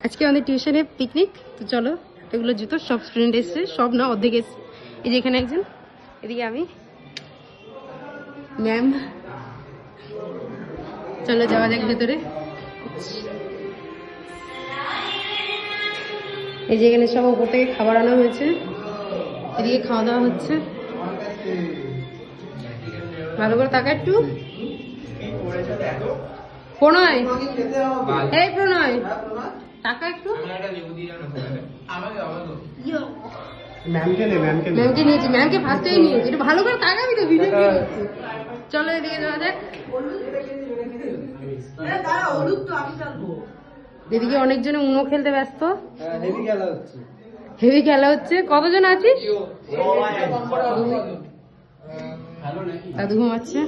আজকে আমাদের টিউশনে পিকনিক, তো চলো। এগুলো জুতো সব স্টুডেন্ট এসছে, সব না অর্ধেক এসছে। এই যে এখানে একজন, এদিকে আমি, ম্যাম। চলো যাওয়া যাক ভেতরে। এই যে এখানে সব উপর থেকে খাবার আনা হয়েছে, এদিকে খাওয়া দাওয়া হচ্ছে। ভালো করে তাকা একটু। প্রণয়, এই প্রণয় টাকা একটু। ম্যামকে নিয়েছি, ম্যামকে ফার্স্টেই নিয়েছি। একটু ভালো করে তাকাবি তো, ভিডিও। চলো এদিকে যাওয়া যাক। এদিকে অনেকজনে উনো খেলতে ব্যস্ত। হেভি খেলা হচ্ছে। কতজন আছিস? দাদু ঘুমাচ্ছে।